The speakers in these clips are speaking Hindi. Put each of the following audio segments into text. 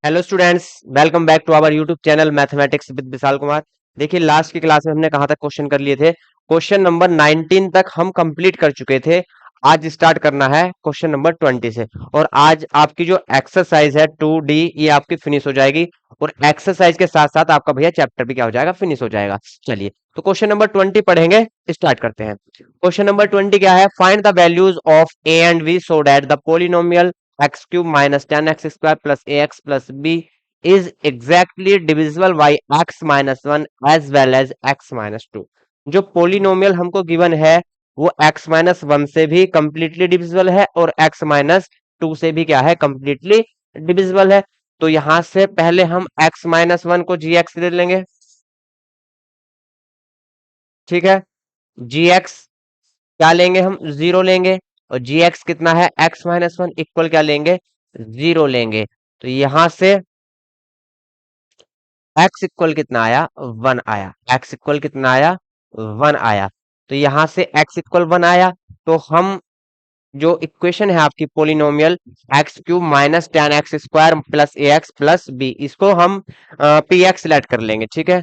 Hello students, welcome back to our YouTube channel mathematics with Vishal Kumar. देखिए, लास्ट की क्लास में हमने कहाँ तक क्वेश्चन कर लिए थे। क्वेश्चन नंबर 19 तक हम कंप्लीट कर चुके थे। आज स्टार्ट करना है क्वेश्चन नंबर 20 से। और आज आपकी जो एक्सरसाइज है 2D ये आपकी फिनिश हो जाएगी। और एक्सरसाइज के साथ साथ आपका भैया चैप्टर भी क्या हो जाएगा, फिनिश हो जाएगा। चलिए, तो क्वेश्चन नंबर 20 पढ़ेंगे, स्टार्ट करते हैं। क्वेश्चन नंबर 20 क्या है? Find the values of a and b so that the polynomial x cube minus 10x² plus a x plus b is exactly divisible by x-1 as well as x-2। जो पोलिनोमियल हमको गिवन है वो x-1 से भी कंप्लीटली डिविजिबल है और x-2 से भी क्या है, कंप्लीटली डिविजिबल है। तो यहां से पहले हम x-1 को gx ले लेंगे, ठीक है। gx क्या लेंगे, हम जीरो लेंगे। और gx कितना है, x-1 इक्वल क्या लेंगे, जीरो लेंगे। तो यहां से x इक्वल कितना आया, वन आया। x इक्वल कितना आया, वन आया। तो यहां से x इक्वल वन आया। तो हम जो इक्वेशन है आपकी polynomial x³ minus 10x² plus a x plus b, इसको हम पी एक्स लेट कर लेंगे, ठीक है।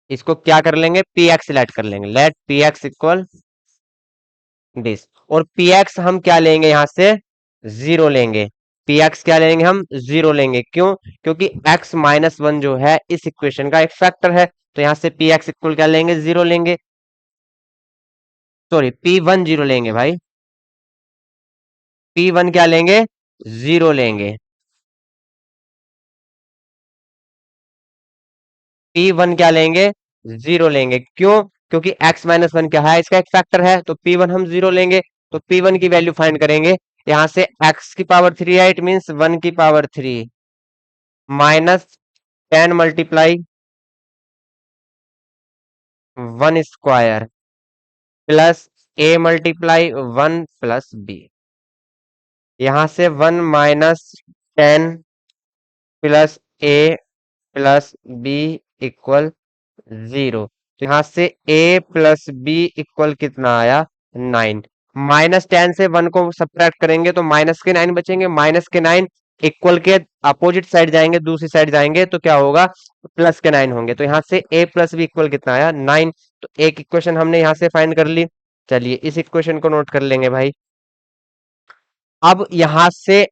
इसको क्या कर लेंगे, पी एक्स लेट कर लेंगे। Let p x equal this. और पी एक्स हम क्या लेंगे, यहां से जीरो लेंगे। पी एक्स क्या लेंगे, हम जीरो लेंगे। क्यों? क्योंकि x-1 जो है इस इक्वेशन का एक फैक्टर है। तो यहां से पी एक्स इक्वल क्या लेंगे, जीरो लेंगे। सॉरी, P1 जीरो लेंगे भाई। P1 क्या लेंगे, जीरो लेंगे। P1 क्या लेंगे, जीरो लेंगे। क्यों? क्योंकि x-1 क्या है, इसका एक फैक्टर है। तो P1 हम जीरो लेंगे। तो P1 की वैल्यू फाइंड करेंगे। यहां से x की पावर 3 है, इट मीन्स 1 की power 3 minus 10 multiply 1 square plus a multiply 1 plus b. यहां से 1 minus 10 plus a plus b equal zero. तो यहां से a प्लस बी इक्वल कितना आया, 9। -10 से 1 को सब्ट्रैक्ट करेंगे तो माइनस के 9 बचेंगे। माइनस के 9 इक्वल के अपोजिट साइड जाएंगे, दूसरी साइड जाएंगे तो क्या होगा, प्लस के 9 होंगे। तो यहां से a प्लस बी इक्वल कितना आया, 9। तो एक इक्वेशन हमने यहां से फाइंड कर ली। चलिए, इस इक्वेशन को नोट कर लेंगे भाई। अब यहां से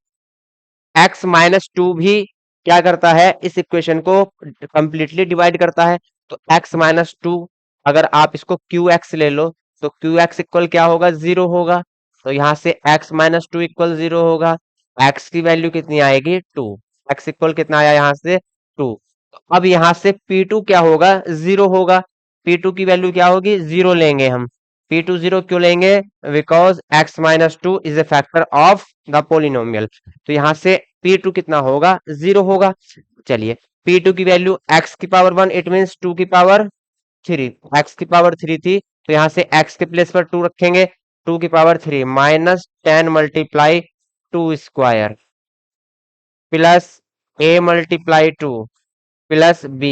x-2 भी क्या करता है, इस इक्वेशन को कंप्लीटली डिवाइड करता है। तो x-2 अगर आप इसको qx ले लो तो qx इक्वल क्या होगा, जीरो होगा। तो यहां से x-2 इक्वल जीरो होगा। x की वैल्यू कितनी आएगी, 2। x इक्वल कितना आया, यहां से 2। अब यहां से p2 क्या होगा, जीरो होगा। p2 की वैल्यू क्या होगी, जीरो लेंगे हम। p2 जीरो क्यों लेंगे, because x-2 is a factor of the polynomial. तो यहां से P2 कितना होगा, जीरो होगा। चलिए, P2 की वैल्यू x की पावर 1, इट मीन 2 की पावर 3। x की पावर 3 थी तो यहां से x के प्लेस पर 2 रखेंगे। 2 की power 3 minus 10 multiply 2 square plus a multiply 2 plus b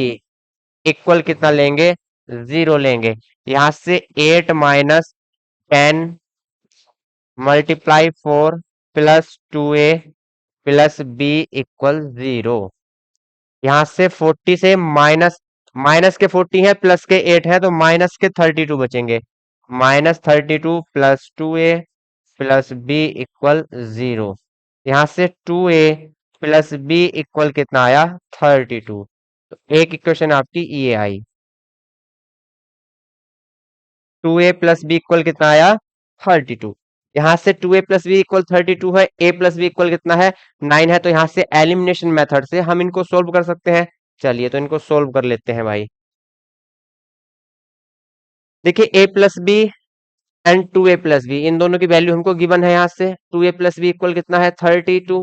equal कितना लेंगे, जीरो लेंगे। यहां से 8 minus 10 multiply 4 plus 2a plus b equal zero. यहां से 40 से माइनस, माइनस के 40 है प्लस के 8 है तो माइनस के 32 बचेंगे। -32 plus 2a plus b equal zero. यहां से 2a प्लस बी इक्वल कितना आया, 32। तो एक इक्वेशन आपकी ये आई। 2a प्लस बी इक्वल कितना आया, 32। यहां से 2a प्लस बी इक्वल 32 है, a प्लस बी इक्वल कितना है, 9 है। तो यहां से एलिमिनेशन मेथड से हम इनको सोल्व कर सकते हैं। चलिए, तो इनको सोल्व कर लेते हैं भाई। देखिए, a plus b and 2a plus b, इन दोनों की वैल्यू हमको गिवन है। यहां से 2a प्लस बी इक्वल कितना है, 32।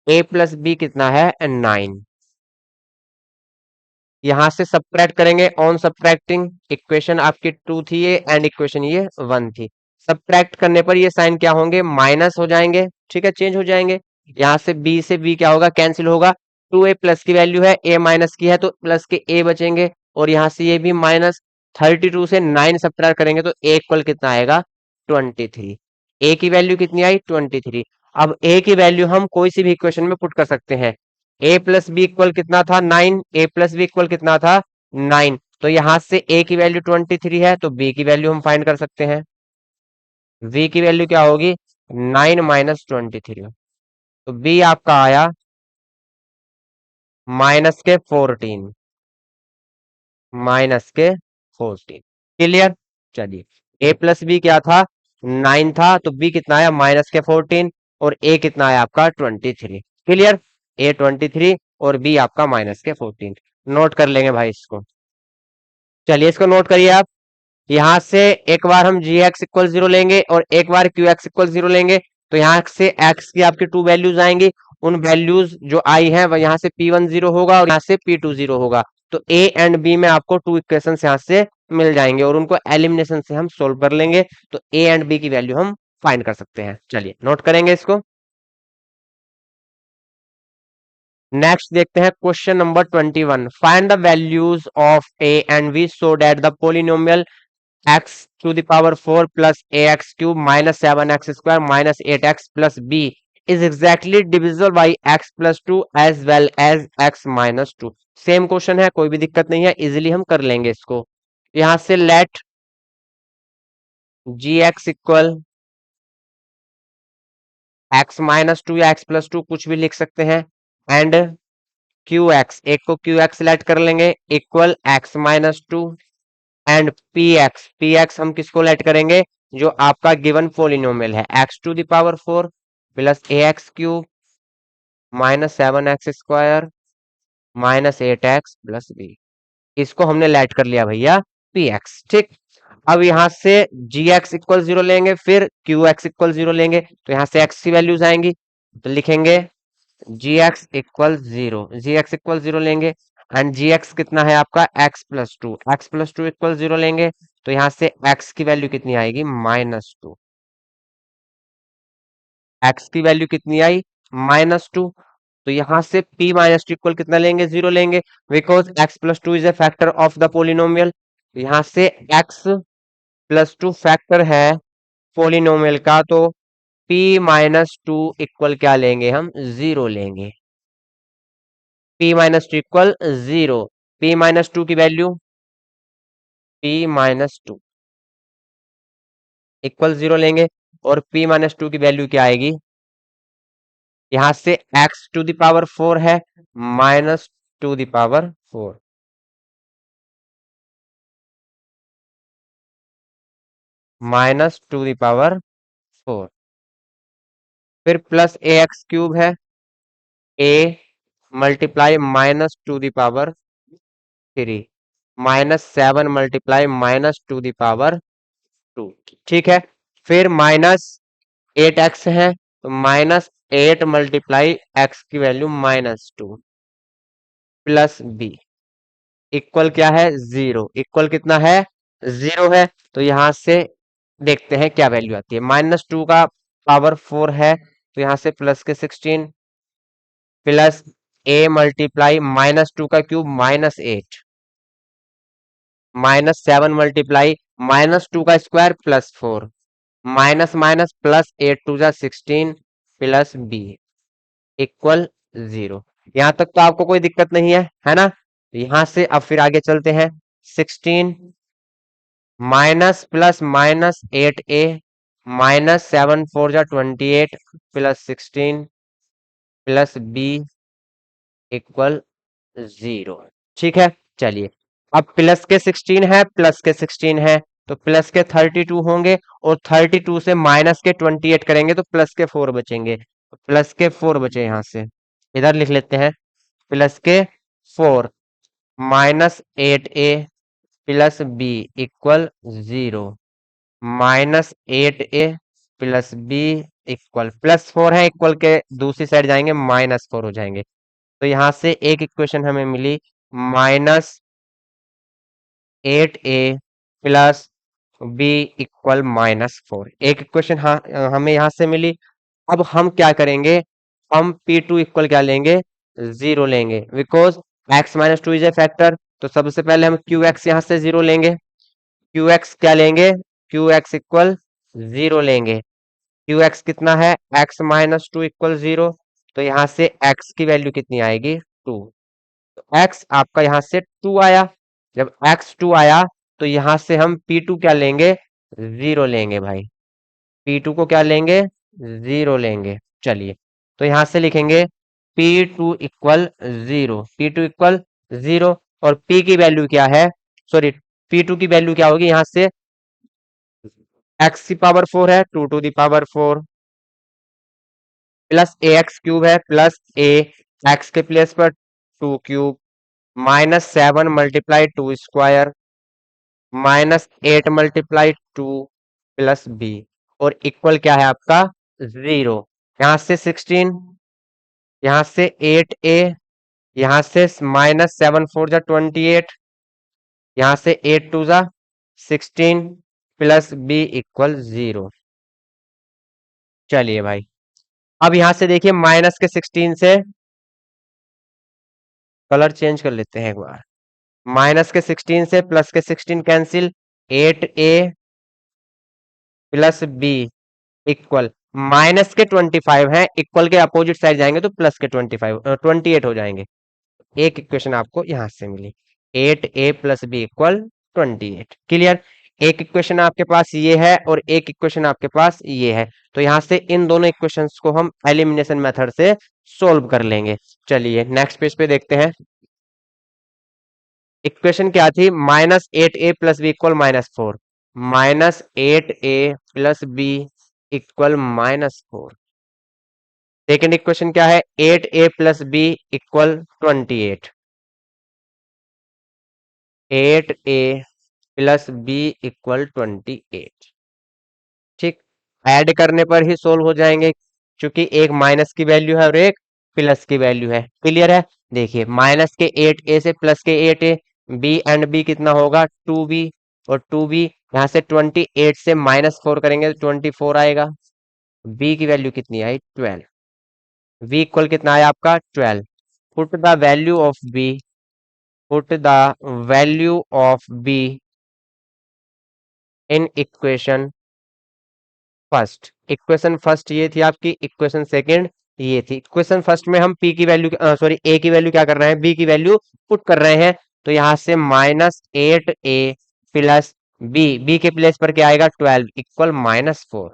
a प्लस बी कितना है, 9। यहां से सब्ट्रैक्ट करेंगे, ऑन सब्ट्रैक्टिंग इक्वेशन आपकी 2 थी ये एंड इक्वेशन ये 1 थी। सब्ट्रैक्ट करने पर ये साइन क्या होंगे, माइनस हो जाएंगे, ठीक है, चेंज हो जाएंगे। यहाँ से b क्या होगा, कैंसिल होगा। 2a प्लस की वैल्यू है, a माइनस की है तो प्लस के a बचेंगे। और यहाँ से ये भी माइनस। 32 से 9 सब्ट्रैक्ट करेंगे तो a इक्वल कितना आएगा, 23। a की वैल्यू कितनी आई, 23। अब ए की वैल्यू हम कोई सी भी इक्वेशन में पुट कर सकते हैं। ए प्लस बी इक्वल कितना था 9, ए प्लस बी इक्वल कितना था 9, तो यहां से ए की वैल्यू 23 है तो बी की वैल्यू हम फाइंड कर सकते हैं। v की वैल्यू क्या होगी 9 माइनस 23, तो b आपका आया माइनस के 14, माइनस के 14। क्लियर। चलिए a प्लस बी क्या था 9 था तो b कितना आया माइनस के 14 और a कितना आया आपका 23। क्लियर। a 23 और b आपका माइनस के 14। नोट कर लेंगे भाई इसको। चलिए इसको नोट करिए आप। यहां से एक बार हम जी एक्स इक्वल 0 लेंगे और एक बार क्यू एक्स इक्वल 0 लेंगे, तो यहां से एक्स की आपकी टू वैल्यूज आएंगी। उन वैल्यूज जो आई हैं वह यहां से P1 0 होगा और यहां से P2 0 होगा। तो ए एंड बी में आपको टू इक्वेशन यहां से मिल जाएंगे और उनको एलिमिनेशन से हम सोल्व कर लेंगे, तो ए एंड बी की वैल्यू हम फाइंड कर सकते हैं। चलिए नोट करेंगे इसको। नेक्स्ट देखते हैं question number 21। Find the values of a and b so that the polynomial x to the power 4 plus ax cube minus 7x square minus 8x plus b is exactly divisible by x plus 2 as well as x minus 2। Same question है, कोई भी दिक्कत नहीं है, इजिली हम कर लेंगे इसको। यहां से let g x equal x minus two या एक्स प्लस टू कुछ भी लिख सकते हैं, एंड क्यू एक्स, एक को क्यू एक्स लेट कर लेंगे equal x minus two, and p x हम किसको लेट करेंगे जो आपका गिवन पोलिनोमियल है x to the power 4 plus a x cube minus 7x square minus 8x plus b. इसको हमने लेट कर लिया भैया पी एक्स। ठीक। अब यहां से जी एक्स इक्वल 0 लेंगे फिर क्यू एक्स इक्वल 0 लेंगे, तो यहां से x की वैल्यूज आएंगी, तो लिखेंगे जी एक्स इक्वल 0, जी एक्स इक्वल 0 लेंगे, एंड जी एक्स कितना है आपका एक्स प्लस टू इक्वल 0 लेंगे, तो यहां से x की वैल्यू कितनी आएगी -2, x की वैल्यू कितनी आई -2, तो यहां से p माइनस टू इक्वल कितना लेंगे 0 लेंगे, because x plus two is a factor of the polynomial. यहां से x प्लस टू फैक्टर है पोलिनोमियल का, तो p माइनस टू इक्वल क्या लेंगे हम 0 लेंगे। p minus two equal 0, p minus two की value p minus two equal 0 लेंगे और p माइनस टू की वैल्यू क्या आएगी, यहां से x टू द पावर 4 है minus two the power 4, minus two the power 4, फिर प्लस ए एक्स क्यूब है a multiply minus two the power 3 minus 7 multiply minus two the power 2। ठीक है। फिर माइनस 8x है तो माइनस 8 मल्टीप्लाई x की वैल्यू -2 प्लस b इक्वल क्या है 0, इक्वल कितना है 0 है, तो यहां से देखते हैं क्या वैल्यू आती है। -2 का पावर 4 है तो यहां से प्लस के 16 प्लस a मल्टीप्लाई -2 का क्यूब -8 -7 मल्टीप्लाई -2 का square plus 4 minus minus plus 8 two जा 16 प्लस b इक्वल 0। यहां तक तो आपको कोई दिक्कत नहीं है ना। यहां से अब फिर आगे चलते हैं। 16 minus plus minus 8a minus 7 4 जा 28 प्लस 16 प्लस b इक्वल 0। ठीक है। चलिए अब प्लस के 16 है प्लस के 16 है तो प्लस के 32 होंगे और 32 से माइनस के 28 करेंगे तो प्लस के 4 बचेंगे, तो प्लस के 4 बचे यहां से, इधर लिख लेते हैं प्लस के 4 -8a plus b equal 0 -8a plus b equal +4 है, इक्वल के दूसरी साइड जाएंगे -4 हो जाएंगे, तो यहां से एक इक्वेशन हमें मिली -8a प्लस बी इक्वल -4। एक इक्वेशन हमें यहां से मिली। अब हम क्या करेंगे, हम P2 इक्वल क्या लेंगे 0 लेंगे, because x minus two is a factor, तो सबसे पहले हम क्यू एक्स यहां से 0 लेंगे, क्यू एक्स क्या लेंगे क्यू एक्स इक्वल 0 लेंगे। क्यू एक्स कितना है, x minus two equal zero, तो यहाँ से एक्स की वैल्यू कितनी आएगी, टू। तो एक्स आपका यहाँ से टू आया। जब एक्स टू आया तो यहाँ से हम पी टू क्या लेंगे, जीरो लेंगे भाई। पी टू को क्या लेंगे, जीरो लेंगे। चलिए, तो यहां से लिखेंगे p two equal zero, p two equal zero. और पी की वैल्यू क्या है, सॉरी, पी टू की वैल्यू क्या होगी, यहां से एक्स की पावर फोर है, two to the power four, plus a x cube है, प्लस ए एक्स के प्लेस पर two cube, minus seven multiply two square, minus eight multiply two, plus b, और इक्वल क्या है आपका, जीरो। यहां से 16, यहां से 8a, यहां से माइनस सेवन फोर जा 28, यहां से 8 टू जा 16, प्लस बी इक्वल जीरो। चलिए भाई, अब यहां से देखिए माइनस के 16 से कलर चेंज कर लेते हैं एक बार। माइनस के 16 से प्लस के 16 cancel, 8a plus b equal, minus के 25 है, इक्वल के अपोजिट साइड जाएंगे तो प्लस के 25 28 हो जाएंगे। एक इक्वेशन आपको यहां से मिली, 8a plus b equal 28। Clear. एक इक्वेशन आपके पास ये है और एक इक्वेशन आपके पास ये है, तो यहां से इन दोनों इक्वेशंस को हम एलिमिनेशन मेथड से सोल्व कर लेंगे। चलिए नेक्स्ट पेज पे देखते हैं। इक्वेशन क्या थी, -8a plus b equal -4, -8a plus b equal -4। Second equation क्या है, 8a plus b equal 28, 8a plus b equal 28। ठीक, ऐड करने पर ही सोल्व हो जाएंगे, क्योंकि एक माइनस की वैल्यू है और एक प्लस की वैल्यू है। क्लियर है। देखिए माइनस के 8a से प्लस के 8a, बी एंड बी कितना होगा, 2b, और 2b यहाँ से 28 से -4 करेंगे तो 24 आएगा। b की वैल्यू कितनी आई, 12। v इक्वल कितना आया आपका, 12। Put the value of b, put the value of b in equation first. Equation first ये थी आपकी, इक्वेशन सेकंड ये थी। इक्वेशन फर्स्ट में हम p की वैल्यू, सॉरी a की वैल्यू क्या कर रहे हैं, b की वैल्यू पुट कर रहे हैं। तो यहां से -8a प्लस b के प्लेस पर क्या आएगा, 12 इक्वल -4,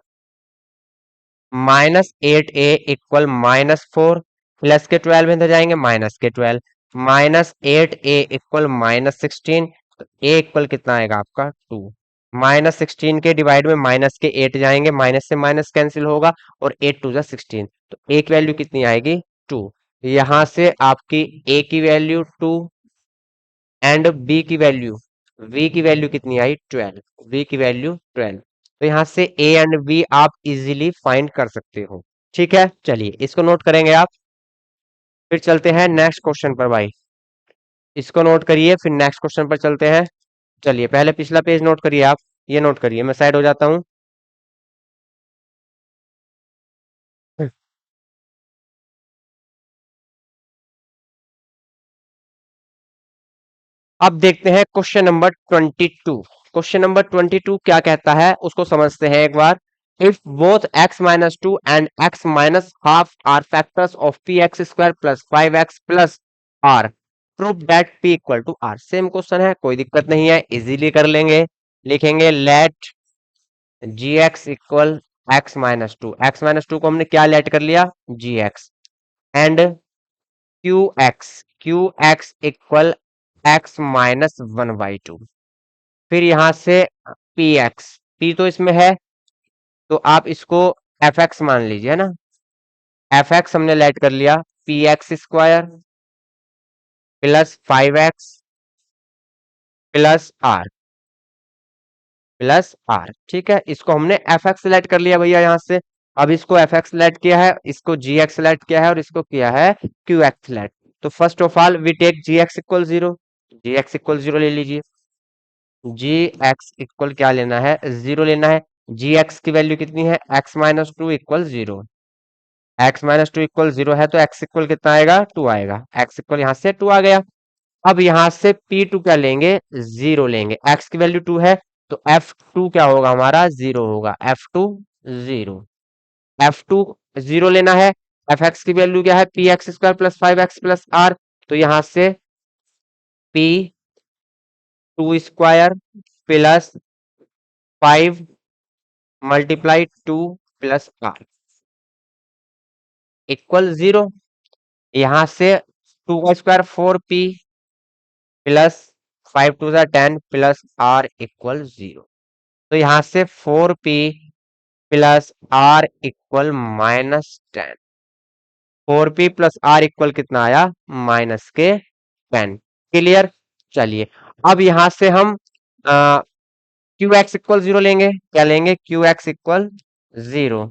-8a इक्वल -4, प्लस के 12 इधर जाएंगे, माइनस के 12, -8a इक्वल -16, तो a इक्वल कितना आएगा आपका, 2। -16 के डिवाइड में माइनस के 8 जाएंगे, माइनस से माइनस कैंसिल होगा, और 8 टू जा 16, तो a की वैल्यू कितनी आएगी, 2। यहां से आपकी a की वैल्यू 2 एंड b की वैल्यू, v की वैल्यू कितनी आई, 12, v की वैल्यू 12। तो यहां से a एंड b आप इजीली फाइंड कर सकते हो। ठीक है, चलिए इसको नोट करेंगे आप, फिर चलते हैं नेक्स्ट क्वेश्चन पर भाई। इसको नोट करिए, फिर नेक्स्ट क्वेश्चन पर चलते हैं। चलिए पहले पिछला पेज नोट करिए आप, ये नोट करिए, मैं साइड हो जाता हूँ। अब देखते हैं क्वेश्चन नंबर 22। क्वेश्चन नंबर 22 क्या कहता है उसको समझते हैं एक बार। If both x minus two and x minus half are factors of p x square plus 5x plus r, prove that p equal to r. Same question है, कोई दिक्कत नहीं है, इजीली कर लेंगे। लिखेंगे let g x equal x minus two, x minus two को हमने क्या लेट कर लिया, g x, and q x equal x minus one by two. फिर यहां से पी एक्स, पी तो इसमें है तो आप इसको एफ एक्स मान लीजिए, है ना। एफ एक्स हमने लेट कर लिया, p x square plus 5x plus r, plus r. ठीक है, इसको हमने एफ एक्स सेलेक्ट कर लिया भैया यहां से। अब इसको एफ एक्स सेलेक्ट किया है, इसको जी एक्स सेलेक्ट किया है, और इसको किया है क्यू एक्स सेलेक्ट। तो first of all we take g x equal zero, g x equal zero ले लीजिए। जी एक्स इक्वल क्या लेना है, जीरो लेना है। जी एक्स की वैल्यू कितनी है, x minus two equal zero, x minus two equal zero है तो एक्स इक्वल कितना आएगा, टू आएगा। एक्स इक्वल यहाँ से टू आ गया। अब यहां से पी टू क्या लेंगे, जीरो लेंगे। एक्स की वैल्यू टू है तो एफ टू क्या होगा हमारा, जीरो होगा, एफ टू जीरो। F2 0 लेना है। एफ एक्स की वैल्यू क्या है, p x square plus 5x plus r. तो यहां से P2 square plus 5 multiply 2 plus r equal 0। यहां से 2 का square 4P plus 5 2 10 plus r equal 0। तो यहां से 4P plus r equal -10। 4P plus r equal कितना आया, -10। क्लियर। चलिए अब यहां से हम क्यू एक्स इक्वल 0 लेंगे। क्या लेंगे, Q x equal 0।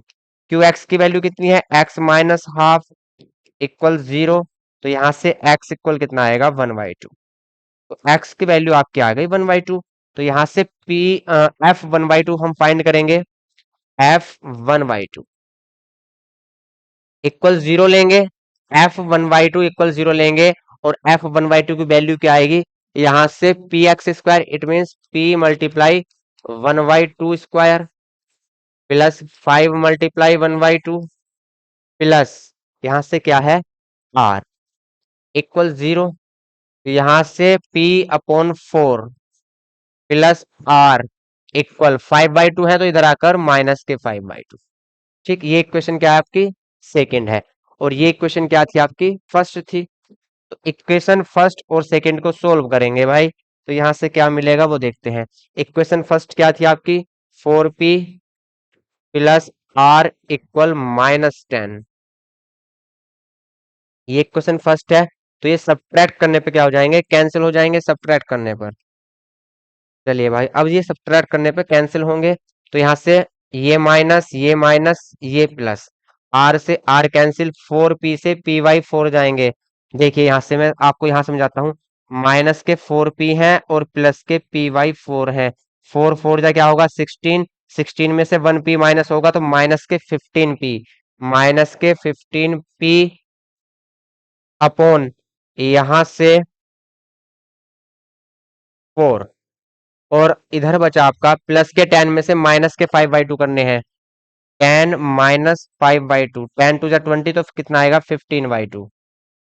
Q x की वैल्यू कितनी है, एक्स माइनस हाफ इक्वल 0। तो यहां से एक्स इक्वल कितना आएगा, 1/2। तो एक्स की वैल्यू आपकी आ गई 1/2। तो यहां से पी एफ 1/2 हम फाइंड करेंगे। एफ 1/2 इक्वल 0 लेंगे। एफ 1/2 इक्वल 0 लेंगे और एफ 1/2 की वैल्यू क्या आएगी, यहां से P x square, it means P multiply 1/2 square plus 5 multiply 1/2 plus यहां से क्या है, आर इक्वल 0। तो यहां से P upon 4 plus r equal 5/2 है, तो इधर आकर -5/2। ठीक, ये इक्वेशन क्या है आपकी, सेकंड है। और ये इक्वेशन क्या थी आपकी, फर्स्ट थी। तो इक्वेशन फर्स्ट और सेकंड को सोल्व करेंगे भाई। तो यहां से क्या मिलेगा वो देखते हैं। इक्वेशन फर्स्ट क्या थी आपकी, 4P प्लस आर इक्वल -10। ये इक्वेशन फर्स्ट है। तो ये सब्ट्रैक्ट करने पे क्या हो जाएंगे, कैंसिल हो जाएंगे सब्ट्रैक्ट करने पर। चलिए भाई, अब ये सब्ट्रैक्ट करने पे कैंसिल होंगे। तो यहाँ से ये माइनस ये प्लस, आर से आर कैंसिल, 4P से Py 4 जाएंगे। देखिए यहाँ से मैं आपको यहाँ समझाता हूँ। माइनस के 4P हैं और प्लस के Py 4 हैं। 4 4 जा क्या होगा, 16। 16 में से 1P माइनस होगा तो माइनस के 15P, माइनस के 15P अपॉन यहां से 4। और इधर बचा आपका प्लस के 10 में से माइनस के 5/2 करने हैं। 10 - 5/2, 10 2 जा 20, तो कितना आएगा, 15/2।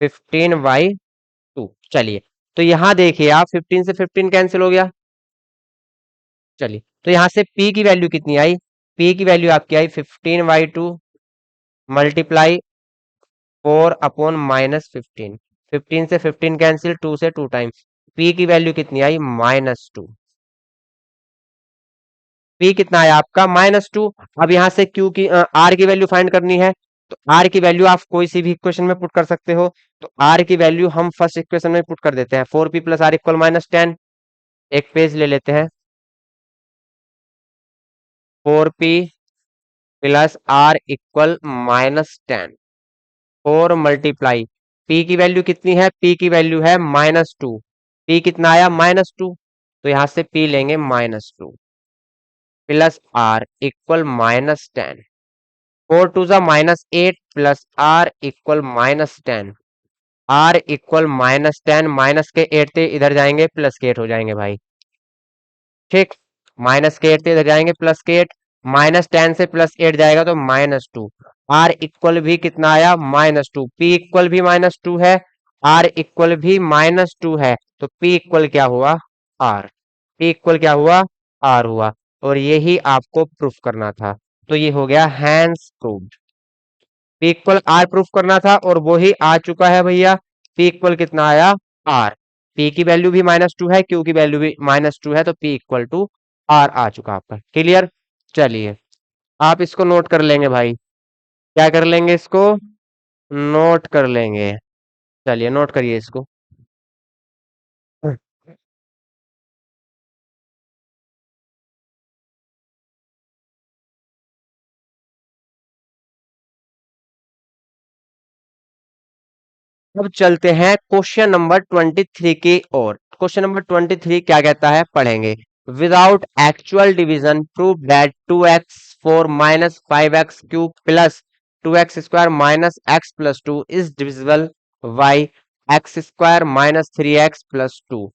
15/2। चलिए, तो यहां देखिए आप, 15 से 15 कैंसिल हो गया। चलिए, तो यहां से P की वैल्यू कितनी आई, P की वैल्यू आपकी आई 15/2 मल्टीप्लाई 4/-15। 15 से 15 कैंसिल, 2 से 2 टाइम। P की वैल्यू कितनी आई, -2। P कितना आया आपका, -2। अब यहां से Q की R की वैल्यू फाइंड करनी है। तो R की वैल्यू आप कोई सी भी इक्वेशन में पुट कर सकते हो। तो R की वैल्यू हम फर्स्ट इक्वेशन में पुट कर देते हैं, 4P प्लस आर इक्वल -10। एक पेज ले लेते हैं। 4P plus r equal -10। 4 multiply, P की वैल्यू कितनी है, P की वैल्यू है -2। P कितना आया, -2। तो यहां से P लेंगे -2 प्लस आर इक्वल -10। 4 2 जा -8 plus r equal -10। R equal -10, minus के 8 थे इधर जाएंगे प्लस के 8 हो जाएंगे भाई। ठीक, माइनस के 8 थे इधर जाएंगे प्लस के 8। -10 से +8 जाएगा तो -2। आर इक्वल भी कितना आया, -2। पी इक्वल भी -2 है, आर इक्वल भी -2 है। तो पी इक्वल क्या हुआ, आर। पी इक्वल क्या हुआ, आर हुआ। और यही आपको प्रूफ करना था। तो ये हो गया hence proved. P equal r proof करना था और वो ही आ चुका है भैया। पी इक्वल कितना आया, आर। पी की वैल्यू भी -2 है, क्यू की वैल्यू भी -2 है, तो पी इक्वल टू आर आ चुका आपका। क्लियर। चलिए, आप इसको नोट कर लेंगे भाई। क्या कर लेंगे इसको, नोट कर लेंगे। चलिए नोट करिए इसको। अब चलते हैं क्वेश्चन नंबर 23 की ओर। क्वेश्चन नंबर 23 क्या कहता है, पढ़ेंगे। Without actual division prove that 2x4 -5x³ plus 2x² -x+2 is divisible by x² -3x+2।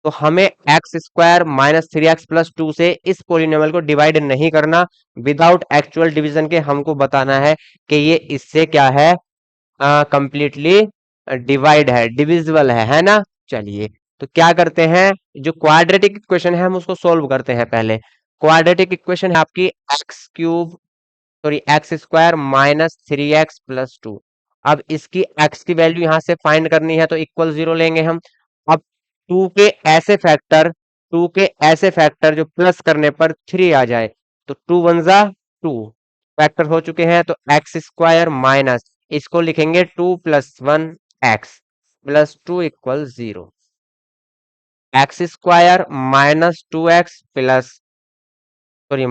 तो हमें x square minus 3x plus 2 से इस पोलिनोमियल को डिवाइड नहीं करना, विदाउट एक्चुअल डिवीजन के हमको बताना है कि ये इससे क्या है, कंप्लीटली डिवाइड है, डिविजिबल है ना। चलिए, तो क्या करते हैं, जो क्वाड्रेटिक इक्वेशन है हम उसको सोल्व करते हैं पहले। क्वाड्रेटिक इक्वेशन है आपकी x cube, sorry x square minus 3x plus 2। अब इसकी x की वैल्यू यहां से फाइंड करनी है तो इक्वल 0 लेंगे हम। अब 2 के ऐसे फैक्टर, 2 के ऐसे फैक्टर जो प्लस करने पर 3 आ जाए, तो 2 वन जा 2 फैक्टर हो चुके हैं, तो एक्स स्क्वायर माइनस, इसको लिखेंगे 2 plus 1 x plus 2 equal 0। X square minus 2x plus, sorry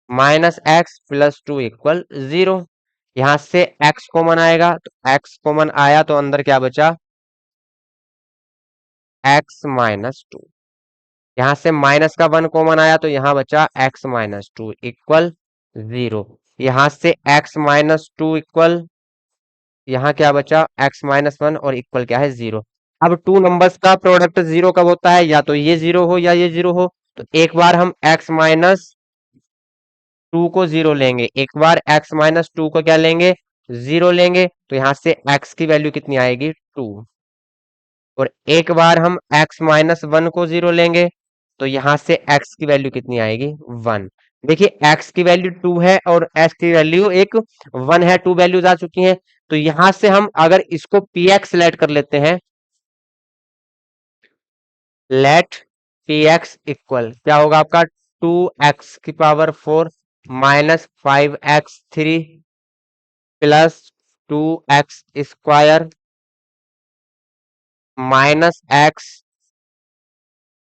minus x plus 2 equal 0। यहां से x कॉमन आएगा, तो x कॉमन आया तो अंदर क्या बचा, x माइनस 2। यहां से माइनस का 1 कॉमन आया तो यहां बचा x माइनस 2 इक्वल 0। यहां से x माइनस 2 इक्वल, यहाँ क्या बचा, x माइनस 1 और इक्वल क्या है 0। अब टू नंबर्स का प्रोडक्ट 0 कब होता है, या तो ये 0 हो या ये 0 हो। तो एक बार हम x माइनस 2 को 0 लेंगे, एक बार x माइनस 2 को क्या लेंगे, 0 लेंगे, तो यहां से x की वैल्यू कितनी आएगी 2। और एक बार हम x माइनस 1 को 0 लेंगे, तो यहां से x की वैल्यू कितनी आएगी 1। देखिए x की वैल्यू 2 है और x की वैल्यू एक 1 है, 2 वैल्यूज आ चुकी हैं। तो यहां से हम अगर इसको px लेट कर लेते हैं, लेट px इक्वल क्या होगा आपका, 2x की power 4 minus 5x3 plus 2x square minus x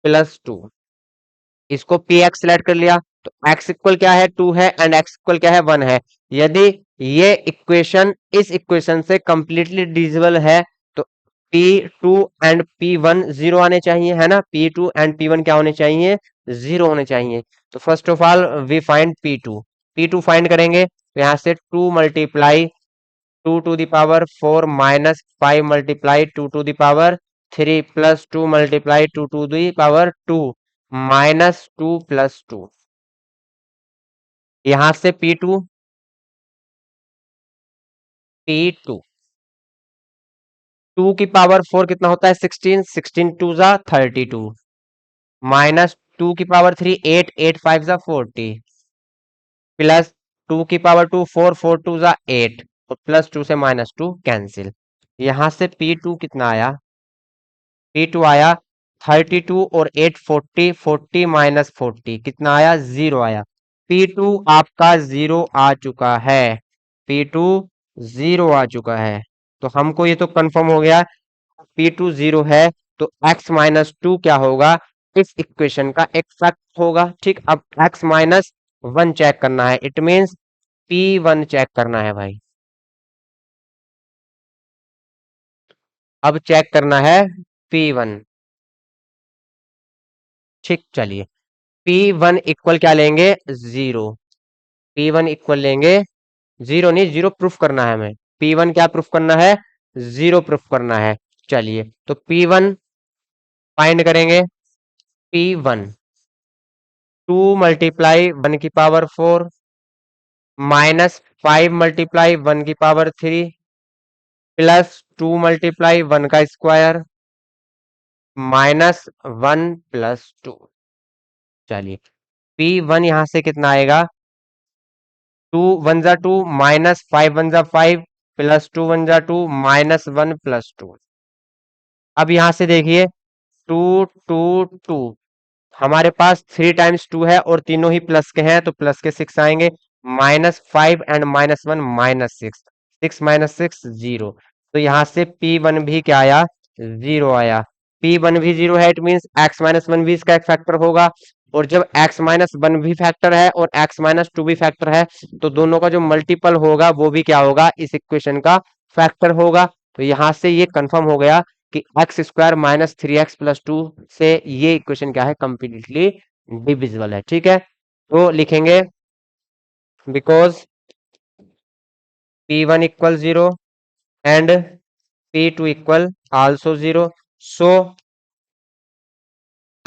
plus 2। इसको पी एक्स सेलेक्ट कर लिया, तो x इक्वल क्या है 2 है एंड x इक्वल क्या है 1 है। यदि ये इक्वेशन इस इक्वेशन से कंप्लीटली डिविजिबल है, तो P2 एंड P1 0 आने चाहिए, है ना। P2 एंड P1 क्या होने चाहिए, 0 होने चाहिए। तो first of all we find P2। P2 find करेंगे तो यहां से 2 multiply 2 to the power 4 minus 5 multiply 2 to the power 3 plus 2 multiply 2 to the power 2 minus 2 plus 2। यहां से P2 2 की पावर 4 कितना होता है 16, 16 टू जा 32 माइनस 2 की पावर 3 8, 8 5 जा 40 प्लस 2 की पावर 2 4, 4 टू जा 8 और प्लस 2 से माइनस 2 कैंसिल। यहां से P2 कितना आया, P2 आया 32 और 8 40, 40 माइनस 40 कितना आया 0 आया। P2 आपका 0 आ चुका है, P2 0 आ चुका है। तो हमको ये तो कंफर्म हो गया P2 0 है, तो x माइनस 2 क्या होगा, इस इक्वेशन का एक फैक्ट होगा। ठीक, अब x माइनस 1 चेक करना है, इट मींस P1 चेक करना है भाई। अब चेक करना है P1। ठीक, चलिए P1 इक्वल क्या लेंगे 0। P1 इक्वल लेंगे 0, नहीं 0 प्रूफ करना है हमें। P1 क्या प्रूफ करना है, 0 प्रूफ करना है। चलिए, तो P1 फाइंड करेंगे। P1 2 मल्टीप्लाई 1 की पावर 4 माइनस 5 मल्टीप्लाई 1 की पावर 3 प्लस 2 मल्टीप्लाई 1 का स्क्वायर माइनस 1 प्लस 2। चलिए, P1 यहां से कितना आएगा, 2 वन जा 2 माइनस 5 वन जा 5 प्लस 2 वन जा 2 माइनस 1 प्लस 2। अब यहां से देखिए 2 2 2, हमारे पास 3 टाइम्स 2 है और तीनों ही प्लस के हैं, तो प्लस के 6 आएंगे, minus 5 and minus 1 minus 6, 6 minus 6 0। तो यहां से P1 भी क्या आया 0 आया। P1 भी 0 है, इट मींस x माइनस 1 भी इसका एक फैक्टर होगा। और जब x माइनस 1 भी फैक्टर है और x माइनस 2 भी फैक्टर है, तो दोनों का जो मल्टीपल होगा वो भी क्या होगा, इस इक्वेशन का फैक्टर होगा। तो यहां से ये कंफर्म हो गया कि x square minus 3x plus 2 से ये इक्वेशन क्या है, कंप्लीटली डिविजिबल है। ठीक है, तो लिखेंगे because P1 equal 0 and P2 equal also 0, so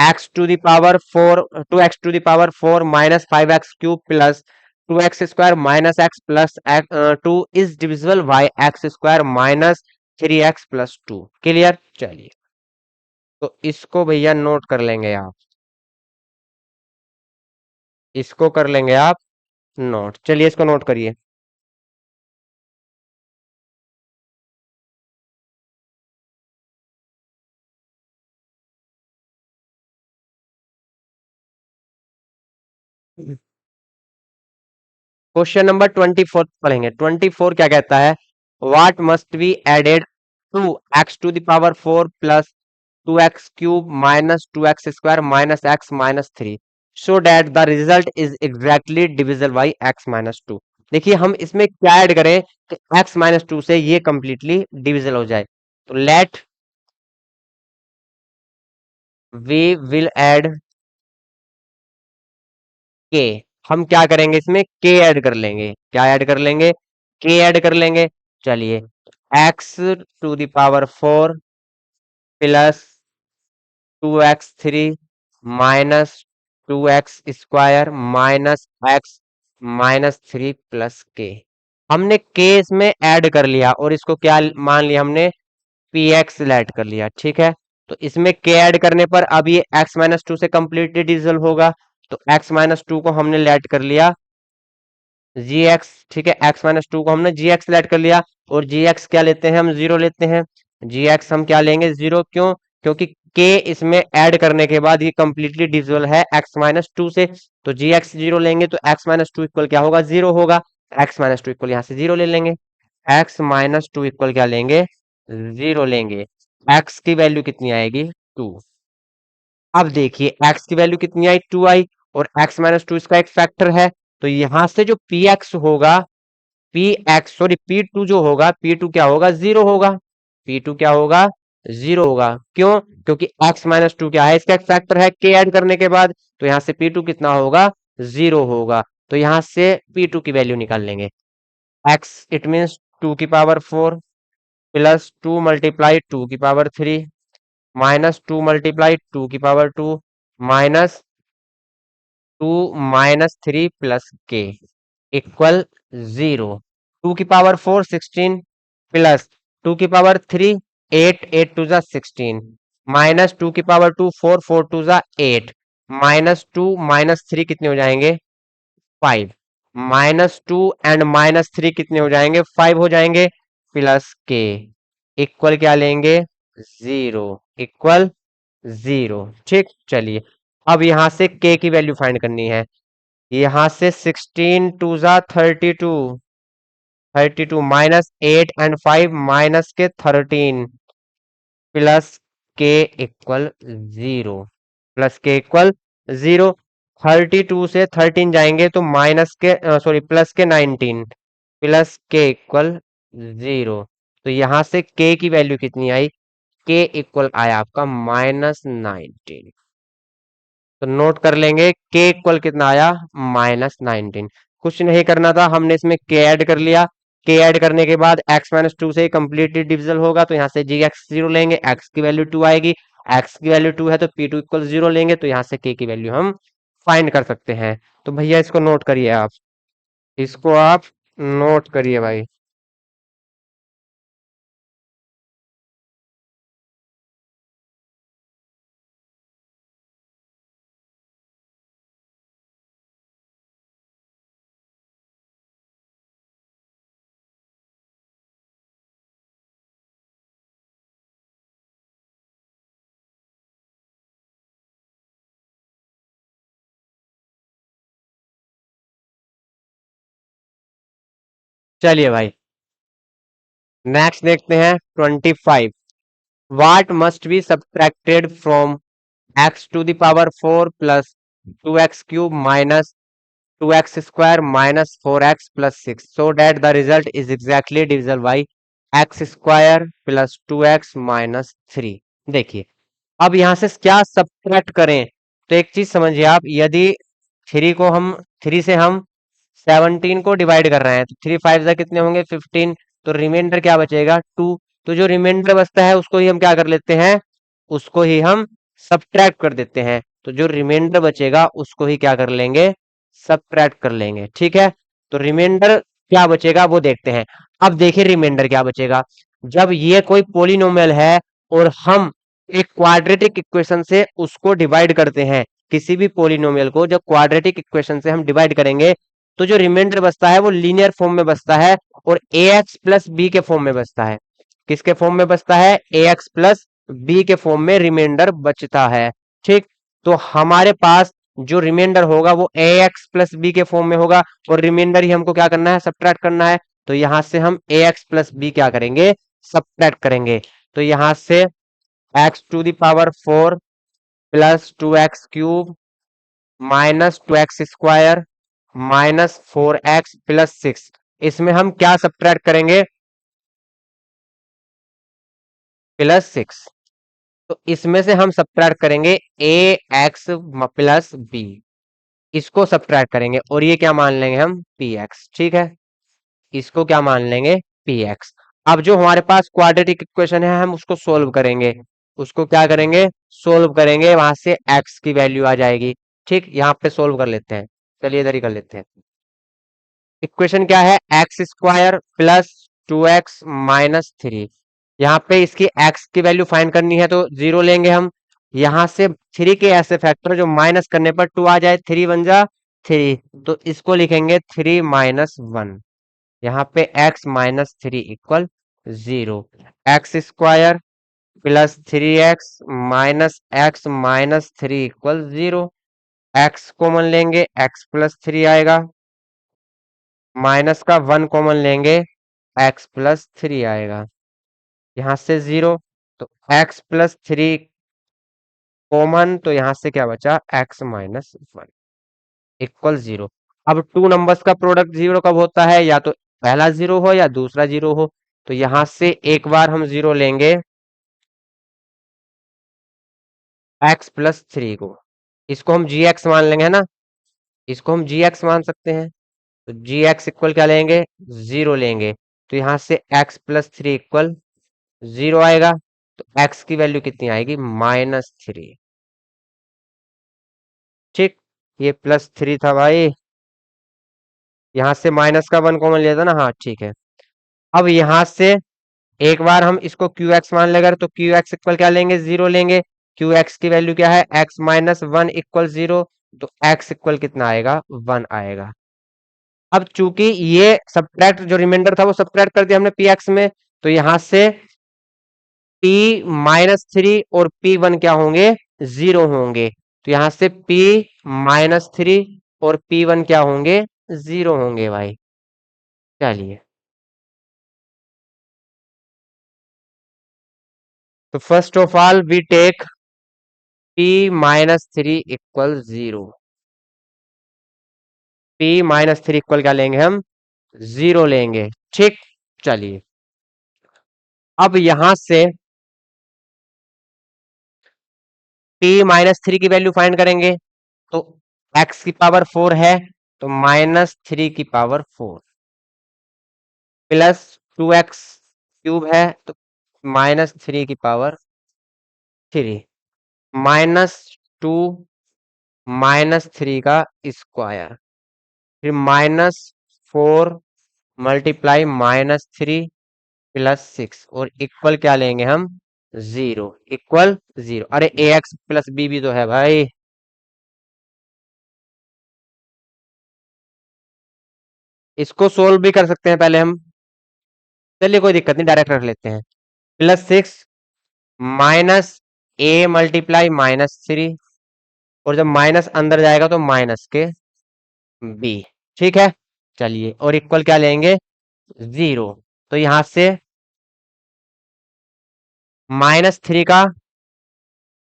x to the power 4 2x to the power 4 minus 5x cube plus 2x square minus x plus 2 is divisible by x square minus 3x plus 2। Clear. चलिए, तो इसको भैया नोट कर लेंगे आप, इसको कर लेंगे आप नोट। चलिए इसको नोट करिए। क्वेश्चन नंबर 24 पढ़ेंगे। 24 क्या कहता है, what must be added to x to the power 4 plus 2x cube minus 2x square minus x minus 3 so that the result is exactly divisible by x minus 2। देखिए हम इसमें क्या ऐड करें कि एक्स माइनस 2 से ये कंप्लीटली डिविजिबल हो जाए। तो लेट वी विल ऐड के। हम क्या करेंगे, इसमें के ऐड कर लेंगे। क्या ऐड कर लेंगे, के ऐड कर लेंगे। चलिए, x to the power 4 plus 2x3 minus 2x square minus x minus 3 plus k. हमने के इसमें ऐड कर लिया और इसको क्या मान लिया हमने, पी एक्स ऐड कर लिया। ठीक है, तो इसमें के ऐड करने पर अब ये एक्स माइनस 2 से कंप्लीटली डिविजिबल होगा। तो एक्स माइनस 2 को हमने ऐड कर लिया जी एक्स। ठीक है, एक्स माइनस 2 को हमने जी एक्स ऐड कर लिया और जी एक्स क्या लेते हैं, हम जीरो लेते हैं। जी एक्स हम क्या लेंगे, जीरो। क्यों, क्योंकि के इसमें ऐड करने के बाद ये कंप्लीटली डिविजिबल है एक्स माइनस 2 से। तो जी एक्स जीरो लेंगे तो एक्स माइनस 2 इक्वल क्या होगा, जीरो होगा। एक्स माइनस 2 इक्वल यहाँ से जीरो ले लेंगे। एक्स माइनस 2 इक्वल क्या लेंगे, जीरो लेंगे। एक्स की वैल्यू कितनी आएगी, 2। अब देखिए एक्स की वैल्यू कितनी आई, 2 आई, और एक्स माइनस 2 इसका एक फैक्टर है। तो यहां से जो पी एक्स होगा, p x sorry p two जो होगा, पी टू क्या होगा, जीरो होगा। पी टू क्या होगा, जीरो होगा। क्यों, क्योंकि एक्स माइनस 2 क्या है, इसका एक फैक्टर है के ऐड करने के बाद। तो यहां से पी टू कितना होगा, जीरो होगा। तो यहां से पी टू की वैल्यू निकाल लेंगे। एक्स इट मीन्स 2 की पावर 4 प्लस 2 मल्टीप्लाई 2 की पावर 3 माइनस 2 मल्टीप्लाई 2 की पावर 2 माइनस 2 माइनस 3 प्लस के इक्वल जीरो। 2 की पावर 4 16 प्लस 2 की पावर 3 8 8 टू जा 16 माइनस 2 की पावर 2 4 4 टू जा 8 माइनस 2 माइनस 3 कितने हो जाएंगे, 5। माइनस 2 एंड माइनस 3 कितने हो जाएंगे, 5 हो जाएंगे। प्लस के इक्वल क्या लेंगे, जीरो। Equal zero. ठीक, चलिए अब यहां से के की वैल्यू फाइंड करनी है। यहां से 16 टू जा 32 32 माइनस 8 एंड 5 माइनस के 13 प्लस के इक्वल जीरो। प्लस के इक्वल जीरो। 32 से 13 जाएंगे तो माइनस के सॉरी प्लस के 19 प्लस के इक्वल जीरो। तो यहां से के की वैल्यू कितनी आई, के इक्वल आया आपका -19। तो नोट कर लेंगे के इक्वल कितना आया, -19। कुछ नहीं करना था, हमने इसमें के ऐड कर लिया। के ऐड करने के बाद एक्स माइनस 2 से कंप्लीटली डिविजल होगा। तो यहाँ से जी एक्स जीरो लेंगे, एक्स की वैल्यू 2 आएगी। एक्स की वैल्यू 2 है तो पी टू इक्वल जीरो लेंगे। तो यहाँ से के की वैल्यू हम फाइंड कर सकते हैं। तो भैया इसको नोट करिए आप, इसको आप नोट करिए भाई। चलिए भाई, नेक्स्ट देखते हैं 25। What must be subtracted from x to the power 4 plus 2x cube minus 2x square minus 4x plus 6 so that the result is exactly divisible by x square plus 2x minus 3। देखिए अब यहां से क्या सब्ट्रैक्ट करें, तो एक चीज समझिए आप, यदि 3 को हम 3 से हम 17 को डिवाइड कर रहे हैं तो 3 5 जा कितने होंगे, 15। तो रिमाइंडर क्या बचेगा, 2। तो जो रिमाइंडर बचता है उसको ही हम क्या कर लेते हैं, उसको ही हम सब्ट्रैक्ट कर देते हैं, तो जो रिमाइंडर बचेगा उसको ही क्या कर लेंगे, सब्ट्रैक्ट कर लेंगे। ठीक है, तो रिमाइंडर क्या बचेगा वो देखते हैं। अब देखिए रिमाइंडर क्या बचेगा, जब ये कोई पोलिनोमियल है और हम एक क्वाड्रेटिक इक्वेशन से उसको डिवाइड करते हैं, किसी भी पोलिनोमियल को जब क्वाड्रेटिक इक्वेशन से हम डिवाइड करेंगे तो जो रिमाइंडर बचता है वो लीनियर फॉर्म में बचता है और ए एक्स प्लस बी के फॉर्म में बचता है। किसके फॉर्म में बचता है, ए एक्स प्लस बी के फॉर्म में रिमाइंडर बचता है। ठीक, तो हमारे पास जो रिमाइंडर होगा वो ए एक्स प्लस बी के फॉर्म में होगा और रिमाइंडर ही हमको क्या करना है, सब्ट्रैक्ट करना है। तो यहां से हम ए एक्स प्लस बी क्या करेंगे, सब्ट्रैक्ट करेंगे। तो यहां से x to the power 4 plus 2x³ minus 2x² minus 4x plus 6, इसमें हम क्या सब्ट्रैक्ट करेंगे, +6। तो इसमें से हम सब्ट्रैक्ट करेंगे ए एक्स प्लस बी, इसको सब्ट्रैक्ट करेंगे और ये क्या मान लेंगे हम, पी एक्स। ठीक है, इसको क्या मान लेंगे, पी एक्स। अब जो हमारे पास क्वाड्रेटिक इक्वेशन है हम उसको सोल्व करेंगे, उसको क्या करेंगे, सोल्व करेंगे, वहां से एक्स की वैल्यू आ जाएगी। ठीक, यहाँ पे सोल्व कर लेते हैं, चलिए इधर ही कर लेते हैं। इक्वेशन क्या है, x² प्लस 2x माइनस 3। यहाँ पे इसकी x की वैल्यू फाइंड करनी है तो 0 लेंगे हम। यहाँ से 3 के ऐसे फैक्टर जो माइनस करने पर 2 आ जाए, 3 बन जा 3, तो इसको लिखेंगे 3 माइनस 1। यहाँ पे x minus 3 equal 0। x² plus 3x minus x minus 3 equal 0। x common लेंगे, x प्लस 3 आएगा, माइनस का 1 कॉमन लेंगे, x प्लस 3 आएगा, यहां से 0। तो x प्लस 3 कॉमन, तो यहां से क्या बचा, x माइनस 1 इक्वल 0। अब टू नंबर्स का प्रोडक्ट 0 कब होता है, या तो पहला 0 हो या दूसरा 0 हो। तो यहां से एक बार हम 0 लेंगे x प्लस 3 को, इसको हम जी एक्स मान लेंगे, है ना, इसको हम जी एक्स मान सकते हैं। तो जी एक्स इक्वल क्या लेंगे, 0 लेंगे। तो यहां से x प्लस 3 इक्वल 0 आएगा। तो x की वैल्यू कितनी आएगी, -3। ठीक, ये +3 था भाई, यहां से माइनस का 1 कॉमन लिया था ना, हाँ ठीक है। अब यहां से एक बार हम इसको क्यू एक्स मान लेंगे, तो क्यू एक्स इक्वल क्या लेंगे, 0 लेंगे। क्यू एक्स की वैल्यू क्या है, x माइनस 1 इक्वल 0। तो x इक्वल कितना आएगा, 1 आएगा। अब चूंकि ये सब्ट्रैक्ट जो रिमाइंडर था वो सब्ट्रैक्ट कर दिया हमने पी एक्स में, तो यहां से p-3 और p1 क्या होंगे, 0 होंगे। तो यहां से p-3 और p1 क्या होंगे, 0 होंगे भाई। चलिए, तो first of all we take p-3 equal 0। p-3 equal क्या लेंगे हम, 0 लेंगे। ठीक, चलिए अब यहां से p-3 की वैल्यू फाइंड करेंगे। तो x की पावर 4 है, तो -3 की पावर 4 प्लस 2x³ है, तो -3 की पावर 3 -2 -3 का स्क्वायर, फिर -4 मल्टीप्लाई -3 प्लस 6 और इक्वल क्या लेंगे हम, 0 इक्वल 0। अरे ए एक्स प्लस बी भी तो है भाई, इसको सोल्व भी कर सकते हैं पहले हम। चलिए कोई दिक्कत नहीं, डायरेक्ट रख लेते हैं। +6 माइनस ए मल्टीप्लाई -3, और जब माइनस अंदर जाएगा तो माइनस के बी। ठीक है, चलिए और इक्वल क्या लेंगे, 0। तो यहां से -3 का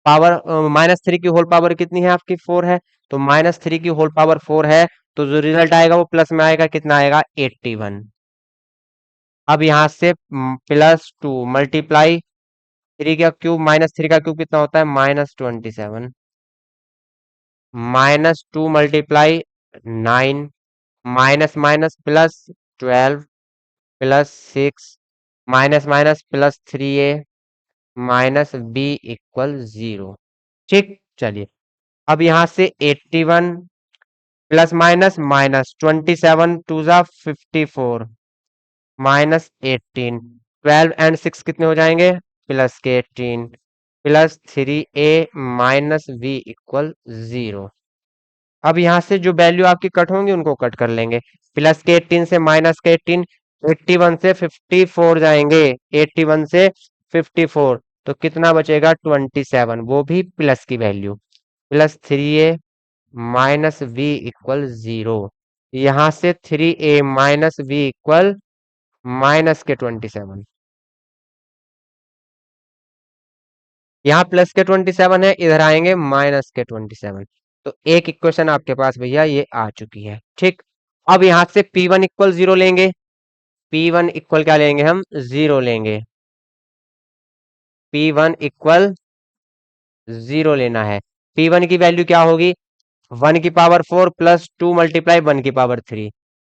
पावर, -3 की होल पावर कितनी है आपकी, 4 है। तो -3 की होल पावर 4 है, तो जो रिजल्ट आएगा वो प्लस में आएगा, कितना आएगा, 81। अब यहां से +2 मल्टीप्लाई 3 का क्यूब, -3 का क्यूब कितना होता है, -27, -2 multiply 9, minus minus plus 12 plus 6, minus minus +3a minus b equal 0। ठीक, चलिए अब यहां से 81 प्लस माइनस माइनस 27 टू जा 54 माइनस 18 12 एंड 6 कितने हो जाएंगे प्लस के 18 plus 3a minus v equal 0। अब यहाँ से जो वैल्यू आपकी कट होंगी उनको कट कर लेंगे। प्लस के 18 से माइनस के 18, 81 से 54 जाएंगे, 81 से 54 तो कितना बचेगा 27, वो भी प्लस की value plus 3a minus b equal 0। यहाँ से 3a minus b equal minus के 27, यहाँ प्लस के 27 है, इधर आएंगे माइनस के 27। तो एक इक्वेशन आपके पास भैया ये आ चुकी है। ठीक, अब यहां से P1 इक्वल 0 लेंगे, P1 इक्वल क्या लेंगे हम 0 लेंगे, P1 इक्वल 0 लेना है। P1 की वैल्यू क्या होगी 1 की पावर 4 प्लस 2 मल्टीप्लाई 1 की पावर 3,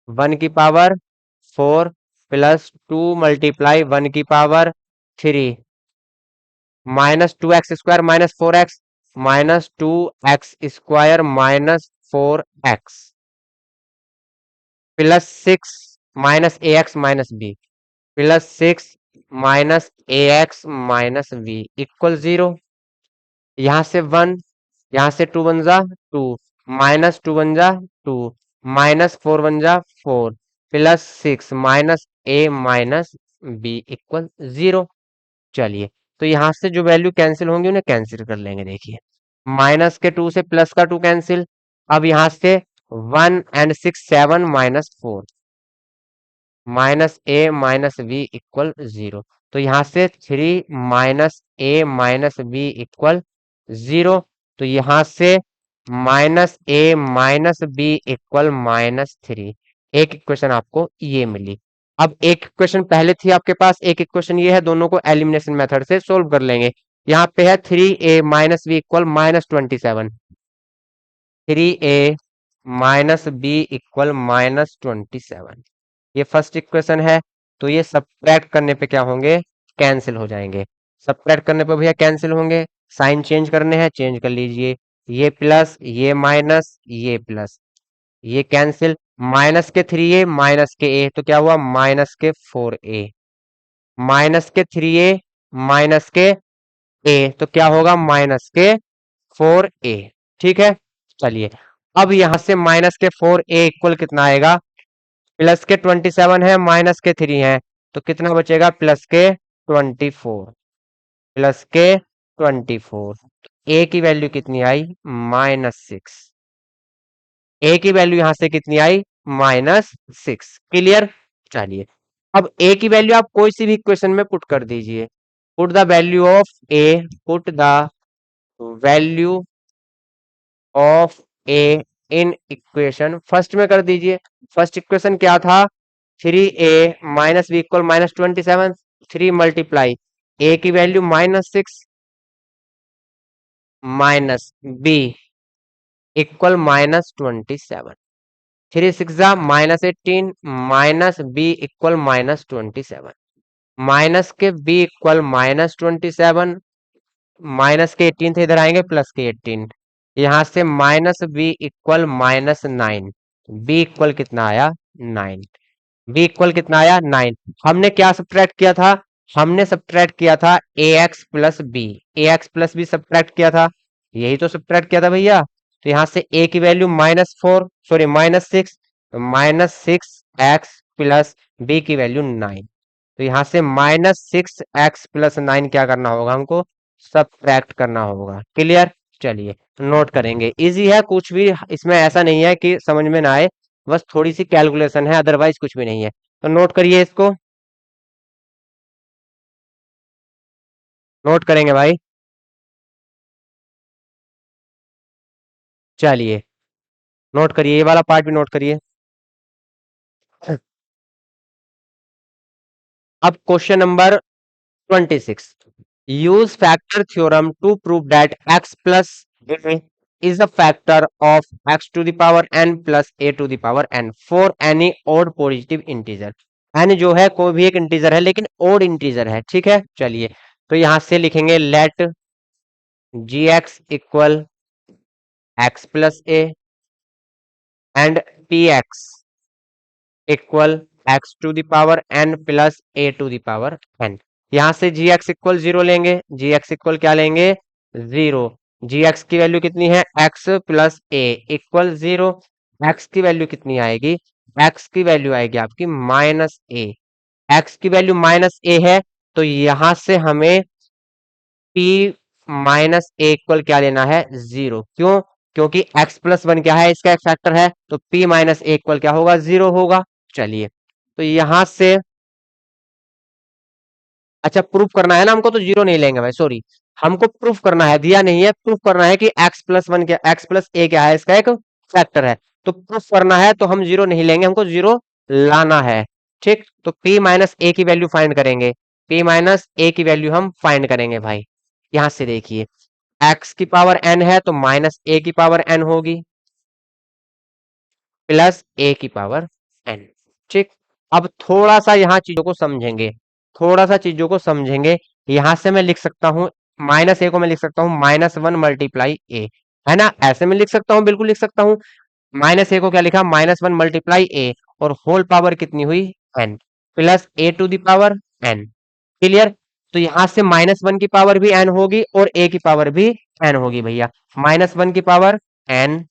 1 की पावर 4 प्लस 2 मल्टीप्लाई 1 की power 3 minus 2x² minus 4x minus 2x² minus 4x plus 6 minus ax minus b plus 6 minus ax minus b equal 0। यहां से 1, यहां से 2 बन जा 2 माइनस 2 बन जा 2 माइनस 4 बन जा 4 plus 6 minus a minus b equal 0। चलिए तो यहां से जो वैल्यू कैंसिल होंगी उन्हें कैंसिल कर लेंगे। देखिए माइनस के 2 से प्लस का 2 कैंसिल, अब यहां से 1 and 6 7 minus 4 minus a minus b equal 0। तो यहां से 3 minus a minus b equal 0। तो यहां से minus a minus b equal minus 3। एक इक्वेशन आपको ये मिली। अब एक इक्वेशन पहले थी आपके पास, एक इक्वेशन ये है, दोनों को एलिमिनेशन मेथड से सोल्व कर लेंगे। यहाँ पे है 3a minus b equal minus 27, 3a minus b equal minus 27, ये फर्स्ट इक्वेशन है। तो ये सब्ट्रैक्ट करने पे क्या होंगे कैंसिल हो जाएंगे, सब्ट्रैक्ट करने पे भैया कैंसिल होंगे। साइन चेंज करने हैं चेंज कर लीजिए, ये प्लस ये माइनस ये प्लस, ये कैंसिल, माइनस के 3a माइनस के a तो क्या हुआ माइनस के 4a माइनस के 3a माइनस के a तो क्या होगा माइनस के 4a। ठीक है, चलिए अब यहां से माइनस के 4a इक्वल कितना आएगा प्लस के 27 है माइनस के 3 है तो कितना बचेगा प्लस के 24, प्लस के 24। ए की वैल्यू कितनी आई -6, ए की वैल्यू यहां से कितनी आई -6। क्लियर, चलिए अब ए की वैल्यू आप कोई सी भी इक्वेशन में पुट कर दीजिए। Put the value of a, put the value of a in equation first में कर दीजिए। फर्स्ट इक्वेशन क्या था 3a minus b equal minus 27, 3 multiply a की वैल्यू -6 माइनस बी इक्वल -27, 3 6 जा -18 माइनस बी इक्वल -27, माइनस के बी इक्वल -27 माइनस के 18 थे, इधर आएंगे प्लस के 18, यहां से minus b equal -9, b equal कितना आया 9, बी इक्वल कितना आया 9। हमने क्या सब्ट्रैक्ट किया था, हमने सब्ट्रैक्ट किया था ए एक्स प्लस बी, ए एक्स प्लस बी सब्ट्रैक्ट किया था, यही तो सब्ट्रैक्ट किया था भैया। तो यहाँ से ए की value -4 sorry -6, -6x plus b की वैल्यू 9। तो यहाँ से -6x+9 क्या करना होगा हमको सब्ट्रैक्ट करना होगा। क्लियर, चलिए नोट करेंगे, इजी है, कुछ भी इसमें ऐसा नहीं है कि समझ में ना आए, बस थोड़ी सी कैलकुलेशन है, अदरवाइज कुछ भी नहीं है। तो नोट करिए इसको, नोट करेंगे भाई। चलिए नोट करिए, ये वाला पार्ट भी नोट करिए। अब question number 26, use factor theorem to prove that x plus a is a factor of x to the power n plus a to the power n for any odd positive integer। n जो है कोई भी एक इंटीजर है लेकिन ओड इंटीजर है। ठीक है, चलिए तो यहां से लिखेंगे let g x equal x plus a and p x equal x to the power n plus a to the power n. यहां से जी एक्स इक्वल जीरो लेंगे, जी एक्स इक्वल क्या लेंगे, जीरो। जी एक्स की वैल्यू कितनी है, एक्स प्लस ए इक्वल जीरो। एक्स की वैल्यू कितनी आएगी, एक्स की वैल्यू आएगी आपकी माइनस ए। एक्स की वैल्यू माइनस ए है, तो यहां से हमें पी माइनस ए इक्वल क्या लेना है, जीरो। क्यों, क्योंकि एक्स प्लस वन क्या है, इसका एक फैक्टर है, तो पी माइनस ए इक्वल क्या होगा, जीरो होगा। चलिए, तो यहां से अच्छा प्रूफ करना है ना हमको, तो जीरो नहीं लेंगे भाई, सॉरी। हमको प्रूफ करना है, दिया नहीं है, प्रूफ करना है कि एक्स प्लस वन क्या, एक्स प्लस ए क्या है, इसका एक फैक्टर है। तो प्रूफ करना है तो हम जीरो नहीं लेंगे, हमको जीरो लाना है। ठीक, तो p माइनस ए की वैल्यू फाइंड करेंगे, p माइनस ए की वैल्यू हम फाइंड करेंगे भाई। यहां से देखिए, x की पावर n है तो माइनस ए की पावर n होगी प्लस ए की पावर n। ठीक, अब थोड़ा सा यहाँ चीजों को समझेंगे, थोड़ा सा चीजों को समझेंगे। यहां से मैं लिख सकता हूं, माइनस ए को मैं लिख सकता हूं माइनस वन मल्टीप्लाई ए, है ना, ऐसे में लिख सकता हूं, बिल्कुल लिख सकता हूं। माइनस ए को क्या लिखा, माइनस वन मल्टीप्लाई ए, और होल पावर कितनी हुई, n, plus a to the power n. Clear, तो यहां से माइनस वन की पावर भी एन होगी और ए की पावर भी एन होगी भैया। माइनस वन की power n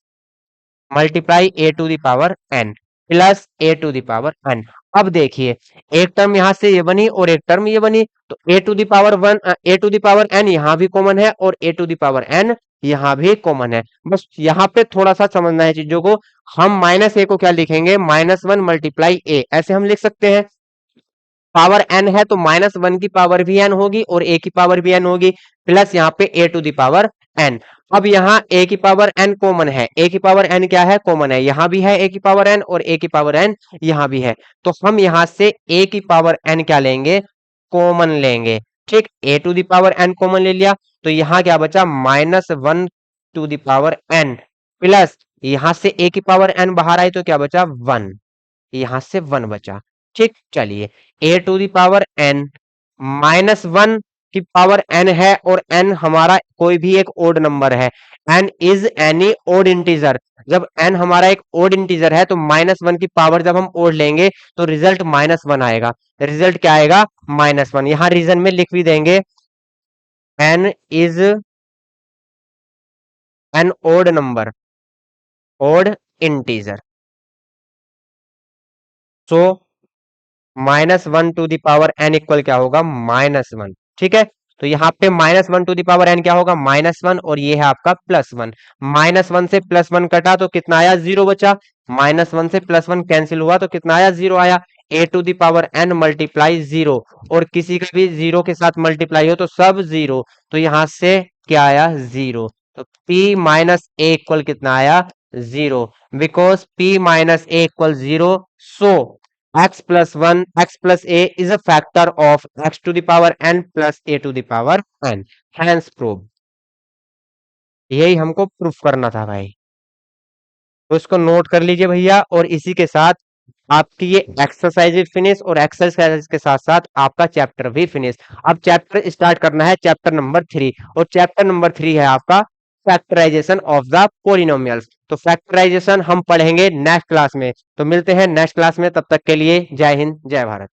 multiply a to the power n plus a to the power n. अब देखिए, एक टर्म यहां से ये बनी और एक टर्म ये बनी, तो a to the power one, a to the power n यहां भी कॉमन है और a to the power n यहां भी कॉमन है। बस यहाँ पे थोड़ा सा समझना है चीजों को। हम माइनस ए को क्या लिखेंगे, माइनस वन मल्टीप्लाई ए, ऐसे हम लिख सकते हैं। पावर एन है तो माइनस वन की पावर भी एन होगी और ए की पावर भी एन होगी, प्लस यहाँ पे ए टू द पावर एन। अब यहाँ ए की पावर एन कॉमन है, ए की पावर एन क्या है, कॉमन है, यहाँ भी है ए की पावर एन और ए की पावर एन यहाँ भी है। तो हम यहाँ से ए की पावर एन क्या लेंगे, कॉमन लेंगे। ठीक, a to the power n common ले लिया, तो यहाँ क्या बचा, minus one to the power n plus यहाँ से ए की पावर एन बाहर आई तो क्या बचा, वन, यहां से वन बचा। ठीक, चलिए, a to the power n minus one की पावर एन है और एन हमारा कोई भी एक ओड नंबर है, n is any odd integer. जब एन हमारा एक ओड इंटीजर है तो माइनस वन की पावर जब हम ओड लेंगे तो रिजल्ट माइनस वन आएगा। रिजल्ट क्या आएगा, माइनस वन। यहां रीजन में लिख भी देंगे, n is n odd number, odd integer. So minus one to the power n equal क्या होगा, माइनस वन। ठीक है, तो यहाँ पे minus one to the power n क्या होगा, माइनस वन, और ये है आपका प्लस वन। माइनस वन से प्लस वन कटा तो कितना आया, जीरो बचा। माइनस वन से प्लस वन कैंसिल हुआ तो कितना आया, जीरो आया। A to the power n multiply zero, और किसी का भी जीरो के साथ मल्टीप्लाई हो तो सब जीरो, तो यहां से क्या आया, जीरो। तो p माइनस ए इक्वल कितना आया, zero, because p minus A equal zero. So x plus 1, x plus a is a factor of x to the power n plus a to the power n. Hence prove. यही हमको प्रूफ करना था भाई, तो इसको नोट कर लीजिए भैया। और इसी के साथ आपकी ये एक्सरसाइज भी फिनिश, और एक्सरसाइज के साथ साथ आपका चैप्टर भी फिनिश। अब चैप्टर स्टार्ट करना है, चैप्टर नंबर 3, और चैप्टर नंबर 3 है आपका फैक्टराइजेशन ऑफ द पोलिनोमियल्स। तो फैक्टराइजेशन हम पढ़ेंगे नेक्स्ट क्लास में, तो मिलते हैं नेक्स्ट क्लास में, तब तक के लिए जय हिंद जय भारत।